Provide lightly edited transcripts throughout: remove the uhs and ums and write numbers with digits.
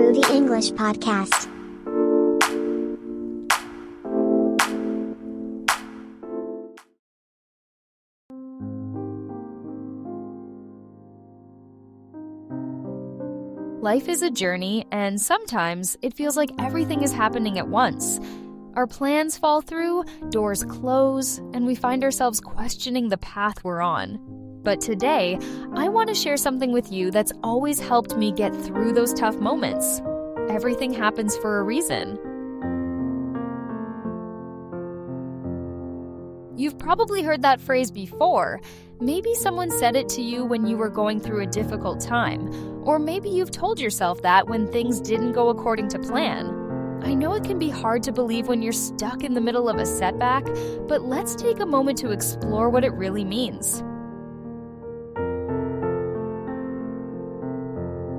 Groovy English Podcast. Life is a journey, and sometimes it feels like everything is happening at once. Our plans fall through, doors close, and we find ourselves questioning the path we're on. But today, I want to share something with you that's always helped me get through those tough moments. Everything happens for a reason. You've probably heard that phrase before. Maybe someone said it to you when you were going through a difficult time, or maybe you've told yourself that when things didn't go according to plan. I know it can be hard to believe when you're stuck in the middle of a setback, but let's take a moment to explore what it really means.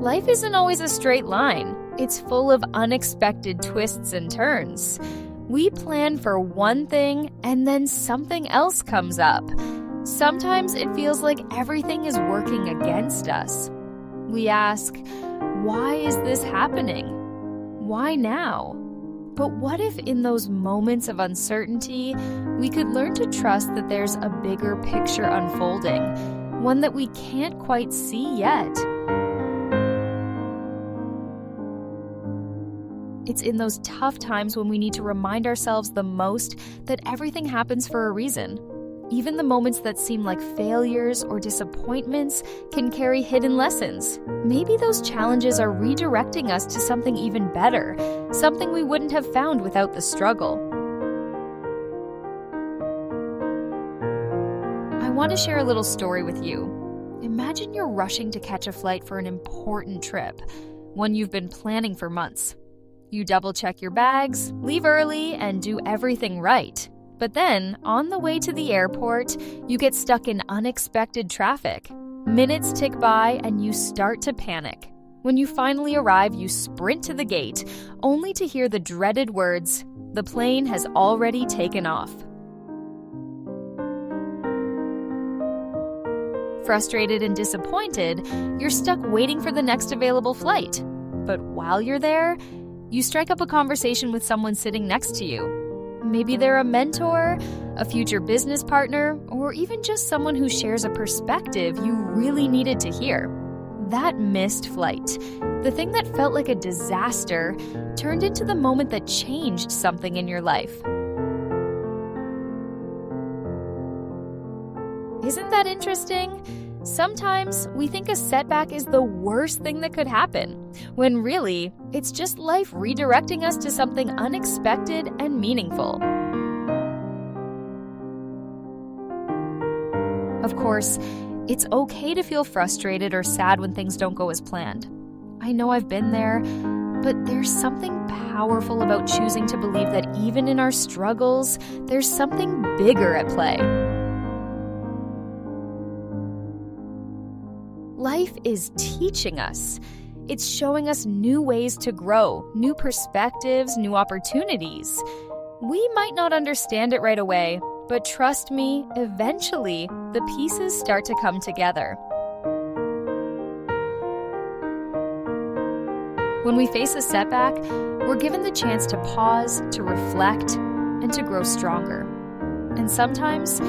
Life isn't always a straight line. It's full of unexpected twists and turns. We plan for one thing, and then something else comes up. Sometimes it feels like everything is working against us. We ask, why is this happening? Why now? But what if in those moments of uncertainty, we could learn to trust that there's a bigger picture unfolding, one that we can't quite see yet? It's in those tough times when we need to remind ourselves the most that everything happens for a reason. Even the moments that seem like failures or disappointments can carry hidden lessons. Maybe those challenges are redirecting us to something even better, something we wouldn't have found without the struggle. I want to share a little story with you. Imagine you're rushing to catch a flight for an important trip, one you've been planning for months. You double-check your bags, leave early, and do everything right. But then, on the way to the airport, you get stuck in unexpected traffic. Minutes tick by, and you start to panic. When you finally arrive, you sprint to the gate, only to hear the dreaded words, "The plane has already taken off." Frustrated and disappointed, you're stuck waiting for the next available flight. But while you're there, you strike up a conversation with someone sitting next to you. Maybe they're a mentor, a future business partner, or even just someone who shares a perspective you really needed to hear. That missed flight, the thing that felt like a disaster, turned into the moment that changed something in your life. Isn't that interesting? Sometimes we think a setback is the worst thing that could happen, when really, it's just life redirecting us to something unexpected and meaningful. Of course, it's okay to feel frustrated or sad when things don't go as planned. I know I've been there, but there's something powerful about choosing to believe that even in our struggles, there's something bigger at play. Life is teaching us. It's showing us new ways to grow, new perspectives, new opportunities. We might not understand it right away, but trust me, eventually, the pieces start to come together. When we face a setback, we're given the chance to pause, to reflect, and to grow stronger. And sometimes,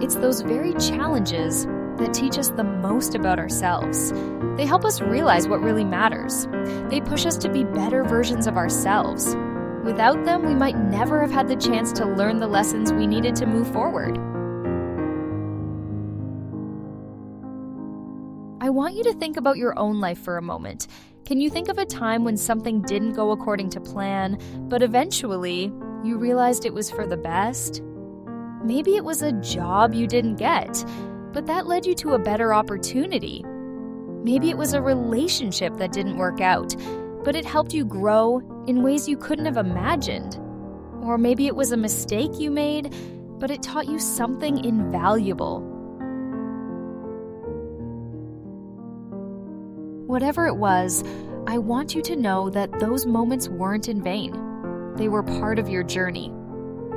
it's those very challenges that teach us the most about ourselves. They help us realize what really matters. They push us to be better versions of ourselves. Without them, we might never have had the chance to learn the lessons we needed to move forward. I want you to think about your own life for a moment. Can you think of a time when something didn't go according to plan, but eventually you realized it was for the best? Maybe it was a job you didn't get, but that led you to a better opportunity. Maybe it was a relationship that didn't work out, but it helped you grow in ways you couldn't have imagined. Or maybe it was a mistake you made, but it taught you something invaluable. Whatever it was, I want you to know that those moments weren't in vain. They were part of your journey.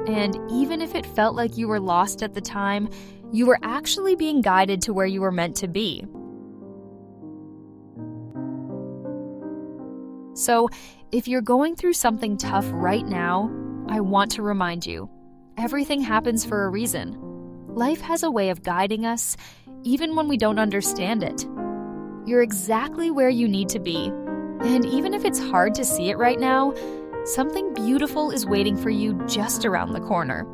And even if it felt like you were lost at the time, you were actually being guided to where you were meant to be. So, if you're going through something tough right now, I want to remind you, everything happens for a reason. Life has a way of guiding us, even when we don't understand it. You're exactly where you need to be, and even if it's hard to see it right now, something beautiful is waiting for you just around the corner.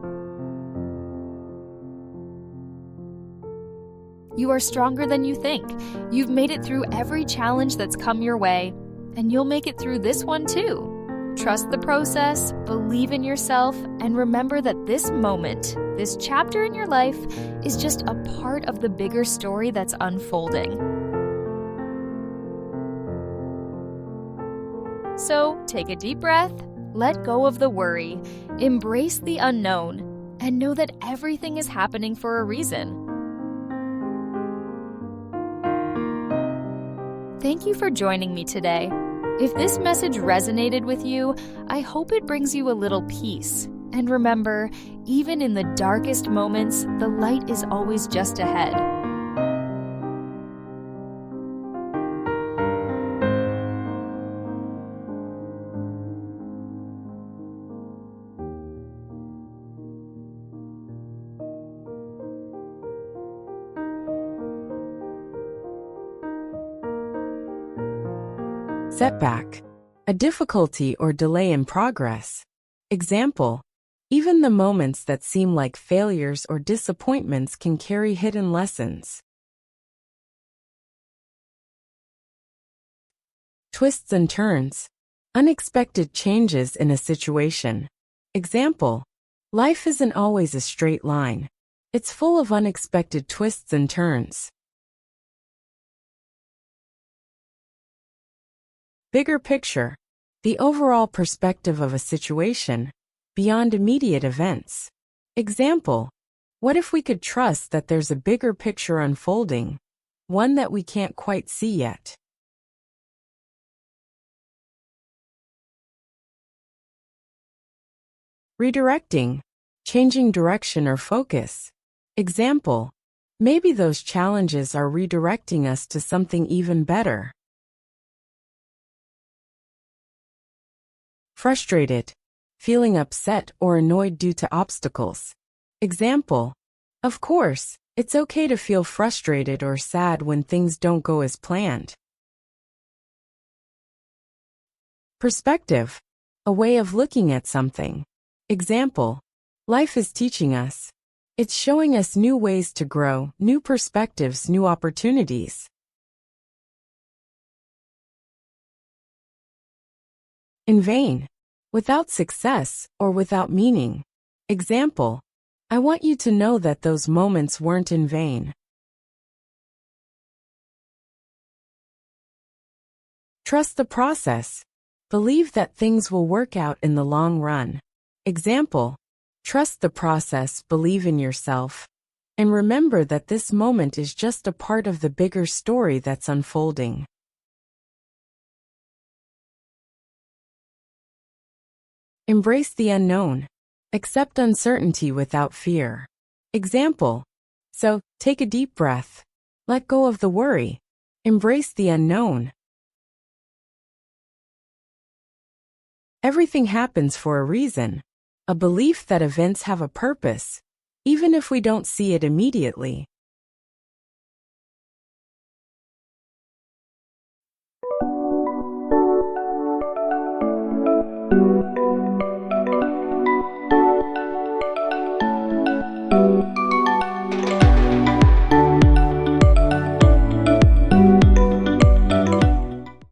You are stronger than you think. You've made it through every challenge that's come your way, and you'll make it through this one too. Trust the process, believe in yourself, and remember that this moment, this chapter in your life, is just a part of the bigger story that's unfolding. So, take a deep breath, let go of the worry, embrace the unknown, and know that everything is happening for a reason. Thank you for joining me today. If this message resonated with you, I hope it brings you a little peace. And remember, even in the darkest moments, the light is always just ahead. Setback, a difficulty or delay in progress. Example, even the moments that seem like failures or disappointments can carry hidden lessons. Twists and turns, unexpected changes in a situation. Example, life isn't always a straight line. It's full of unexpected twists and turns. Bigger picture, the overall perspective of a situation, beyond immediate events. Example, what if we could trust that there's a bigger picture unfolding, one that we can't quite see yet? Redirecting, changing direction or focus. Example, maybe those challenges are redirecting us to something even better. Frustrated, feeling upset or annoyed due to obstacles. Example, of course, it's okay to feel frustrated or sad when things don't go as planned. Perspective, a way of looking at something. Example, life is teaching us. It's showing us new ways to grow, new perspectives, new opportunities. In vain, without success or without meaning. Example, I want you to know that those moments weren't in vain. Trust the process. Believe that things will work out in the long run. Example, trust the process, believe in yourself, and remember that this moment is just a part of the bigger story that's unfolding. Embrace the unknown. Accept uncertainty without fear. Example, so take a deep breath. Let go of the worry. Embrace the unknown. Everything happens for a reason. A belief that events have a purpose, even if we don't see it immediately.